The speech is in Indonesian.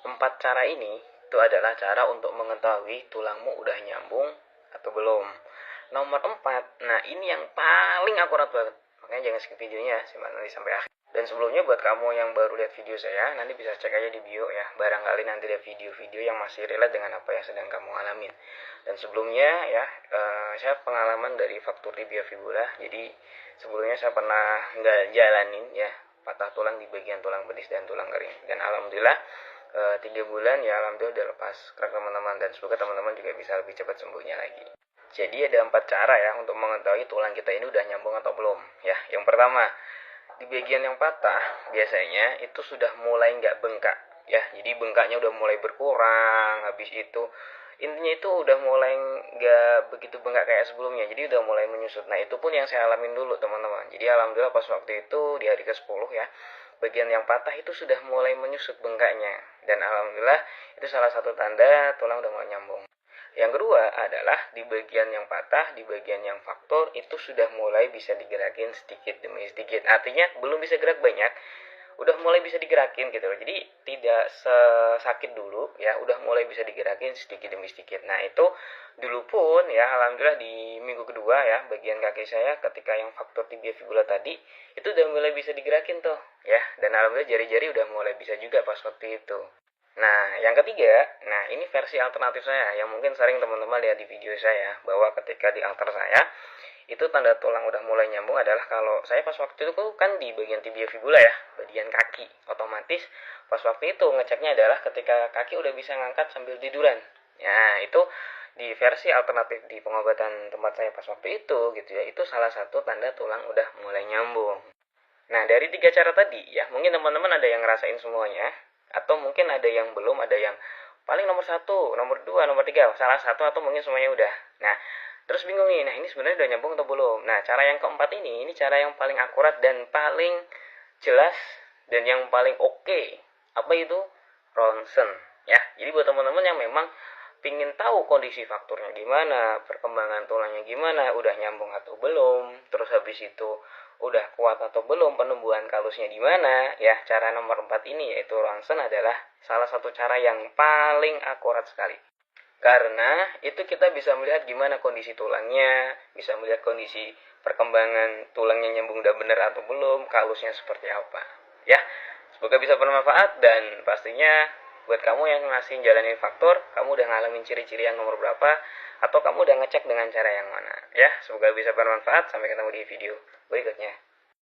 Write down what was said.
4 cara ini itu adalah cara untuk mengetahui tulangmu udah nyambung atau belum. Nomor 4, nah ini yang paling akurat banget. Makanya jangan skip videonya, simak nanti sampai akhir. Dan sebelumnya buat kamu yang baru lihat video saya, nanti bisa cek aja di bio ya. Barangkali nanti ada video-video yang masih relate dengan apa yang sedang kamu alamin. Dan sebelumnya ya, saya pengalaman dari faktur tibia fibula. Jadi sebelumnya saya pernah nggak jalanin ya, patah tulang di bagian tulang betis dan tulang kering. Dan alhamdulillah 3 bulan ya alhamdulillah udah lepas kerak teman-teman, dan semoga teman-teman juga bisa lebih cepat sembuhnya lagi. Jadi ada 4 cara ya untuk mengetahui tulang kita ini udah nyambung atau belum ya. Yang pertama, di bagian yang patah biasanya itu sudah mulai nggak bengkak ya. Jadi bengkaknya udah mulai berkurang, habis itu intinya itu udah mulai nggak begitu bengkak kayak sebelumnya, jadi udah mulai menyusut. Nah itu pun yang saya alamin dulu teman-teman. Jadi alhamdulillah pas waktu itu di hari ke-10 ya, bagian yang patah itu sudah mulai menyusut bengkaknya, dan alhamdulillah itu salah satu tanda tulang udah mulai nyambung. Yang kedua adalah di bagian yang patah, di bagian yang faktor itu sudah mulai bisa digerakin sedikit demi sedikit. Artinya belum bisa gerak banyak, udah mulai bisa digerakin gitu loh. Jadi tidak sesakit dulu ya, udah mulai bisa digerakin sedikit demi sedikit. Nah itu dulu pun ya alhamdulillah di minggu kedua ya, bagian kaki saya ketika yang faktor tibia fibula tadi itu udah mulai bisa digerakin tuh ya, dan alhamdulillah jari-jari udah mulai bisa juga pas waktu itu. Nah, yang ketiga, nah ini versi alternatif saya yang mungkin sering teman-teman lihat di video saya, bahwa ketika di alter saya, itu tanda tulang udah mulai nyambung adalah kalau saya pas waktu itu kan di bagian tibia fibula ya, bagian kaki. Otomatis pas waktu itu ngeceknya adalah ketika kaki udah bisa ngangkat sambil tiduran. Ya, itu di versi alternatif di pengobatan tempat saya pas waktu itu gitu ya, itu salah satu tanda tulang udah mulai nyambung. Nah, dari 3 cara tadi ya, mungkin teman-teman ada yang ngerasain semuanya, atau mungkin ada yang belum, ada yang paling nomor 1, nomor 2, nomor 3, salah satu atau mungkin semuanya udah. Nah, terus bingung nih, nah ini sebenarnya udah nyambung atau belum? Nah, cara yang keempat ini cara yang paling akurat dan paling jelas dan yang paling oke. Apa itu? Ronsen. Ya, jadi buat teman-teman yang memang pingin tahu kondisi fakturnya gimana, perkembangan tulangnya gimana, udah nyambung atau belum, terus habis itu udah kuat atau belum, penumbuhan kalusnya di mana ya, cara nomor 4 ini yaitu ronsen adalah salah satu cara yang paling akurat sekali. Karena itu kita bisa melihat gimana kondisi tulangnya, bisa melihat kondisi perkembangan tulangnya nyambung udah bener atau belum, kalusnya seperti apa. Ya, semoga bisa bermanfaat, dan pastinya buat kamu yang ngasih jalanin faktor, kamu udah ngalamin ciri-ciri yang nomor berapa, atau kamu udah ngecek dengan cara yang mana. Ya, semoga bisa bermanfaat. Sampai ketemu di video berikutnya.